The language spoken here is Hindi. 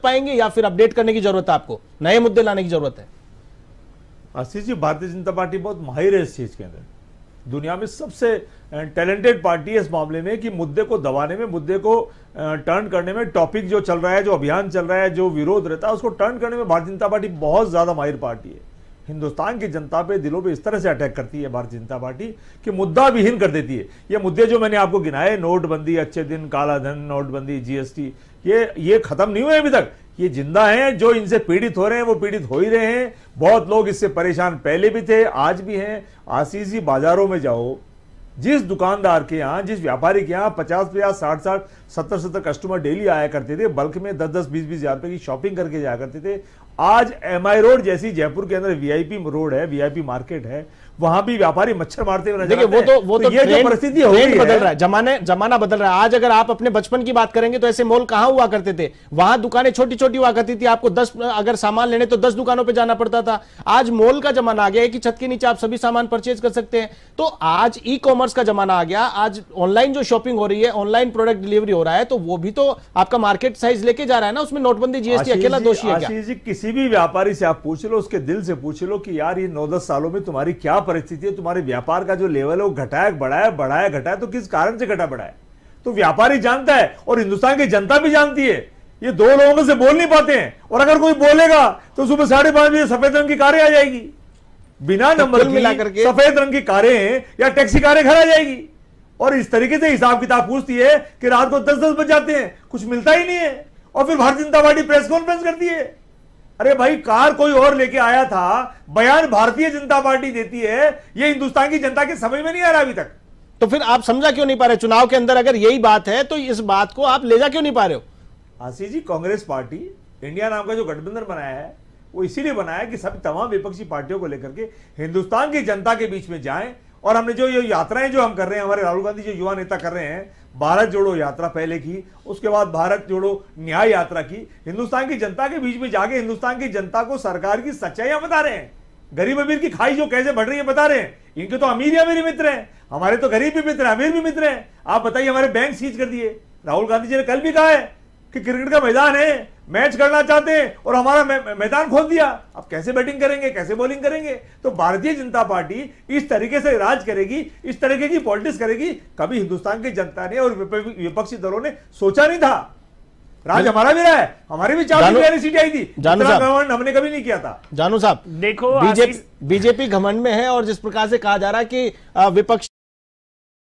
पाएंगे या फिर अपडेट करने की जरूरत है, आपको नए मुद्दे लाने की जरूरत है? आशीष जी, भारतीय जनता पार्टी बहुत माहिर है इस चीज के अंदर। दुनिया में सबसे टैलेंटेड पार्टी है इस मामले में कि मुद्दे को दबाने में, मुद्दे को टर्न करने में, टॉपिक जो चल रहा है, जो अभियान चल रहा है, जो विरोध रहता है, उसको टर्न करने में भारतीय जनता पार्टी बहुत ज्यादा माहिर पार्टी है। हिंदुस्तान की जनता पे, दिलों पे इस तरह से अटैक करती है भारतीय जनता पार्टी कि मुद्दा विहीन कर देती है। ये मुद्दे जो मैंने आपको गिनाए, नोटबंदी, अच्छे दिन, काला धन, नोटबंदी, जीएसटी, ये खत्म नहीं हुए अभी तक, ये जिंदा हैं। जो इनसे पीड़ित हो रहे हैं वो पीड़ित हो ही रहे हैं। बहुत लोग इससे परेशान पहले भी थे, आज भी हैं। आशीष जी, बाजारों में जाओ, जिस दुकानदार के यहाँ, जिस व्यापारी के यहाँ 50-50, 60-60, 70-70 कस्टमर डेली आया करते थे, बल्क में 10-10, 20-20 हजार रुपए की शॉपिंग करके जाया करते थे, आज एमआई रोड जैसी जयपुर के अंदर वीआईपी रोड है, वीआईपी मार्केट है, वहां भी व्यापारी मच्छर मारते हुए नजर आते हैं। वो तो ये जो परिस्थिति हो गई बदल रहा है, जमाना बदल रहा है। आज अगर आप अपने बचपन की बात करेंगे तो ऐसे मॉल कहां हुआ करते थे? वहां दुकानें छोटी छोटी हुआ करती थी, आपको 10 अगर सामान लेने तो 10 दुकानों पे जाना पड़ता था। आज मॉल का जमाना आ गया है कि छत के नीचे आप सभी सामान परचेज कर सकते हैं। तो आज ई कॉमर्स का जमाना आ गया, आज ऑनलाइन जो शॉपिंग हो रही है, ऑनलाइन प्रोडक्ट डिलीवरी हो रहा है, तो वो भी तो आपका मार्केट साइज लेके जा रहा है ना। उसमें नोटबंदी, जीएसटी अकेला दोषी है क्या? किसी भी व्यापारी से आप पूछ लो, उसके दिल से पूछ लो कि यार ये 9-10 सालों में तुम्हारी क्या परिस्थिति है, तुम्हारे व्यापार का जो लेवल है वो घटाया बढ़ाया, बढ़ाया घटाया, तो किस कारण से घटा बढ़ाया? तो व्यापारी जानता है और हिंदुस्तान की जनता भी जानती है। ये दो लोगों में से बोल नहीं पाते हैं, और अगर कोई बोलेगा तो सुबह 5:30 बजे सफेद रंग की कारें आ जाएगी, बिना नंबर की सफेद रंग की कारें या टैक्सी कारें घर आ जाएगी, और इस तरीके से हिसाब किताब पूछती है कि रात को 10-10 बज जाते हैं, कुछ मिलता ही नहीं है। और फिर Bharatiya Janata party press conference करती है। अरे भाई, कार कोई और लेके आया था, बयान भारतीय जनता पार्टी देती है, ये हिंदुस्तान की जनता के समझ में नहीं आ रहा अभी तक। तो फिर आप समझा क्यों नहीं पा रहे? चुनाव के अंदर अगर यही बात है तो इस बात को आप ले जा क्यों नहीं पा रहे हो? आशीष जी, कांग्रेस पार्टी इंडिया नाम का जो गठबंधन बनाया है वो इसीलिए बनाया है कि सब तमाम विपक्षी पार्टियों को लेकर के हिंदुस्तान की जनता के बीच में जाएं। और हमने जो ये यात्राएं जो हम कर रहे हैं, हमारे राहुल गांधी जो युवा नेता कर रहे हैं, भारत जोड़ो यात्रा पहले की, उसके बाद भारत जोड़ो न्याय यात्रा की, हिंदुस्तान की जनता के बीच में जाके हिंदुस्तान की जनता को सरकार की सच्चाइयां बता रहे हैं। गरीब अमीर की खाई जो कैसे बढ़ रही है बता रहे हैं। इनके तो अमीर ही अमीर मित्र हैं, हमारे तो गरीब भी मित्र हैं, अमीर भी मित्र हैं। आप बताइए, हमारे बैंक सीज कर दिए। राहुल गांधी जी ने कल भी कहा है कि क्रिकेट का मैदान है, मैच करना चाहते हैं और हमारा मैदान खोल दिया, अब कैसे बैटिंग करेंगे, कैसे बॉलिंग करेंगे? तो भारतीय जनता पार्टी इस तरीके से राज करेगी, इस तरीके की पॉलिटिक्स करेगी, कभी हिंदुस्तान की जनता ने और विपक्षी दलों ने सोचा नहीं था। राज हमारा भी रहा है, हमारी भी 40 सीटें आई थी, घमंड हमने कभी नहीं किया था। जानू साहब, देखो बीजेपी घमंड में है, और जिस प्रकार से कहा जा रहा है कि विपक्ष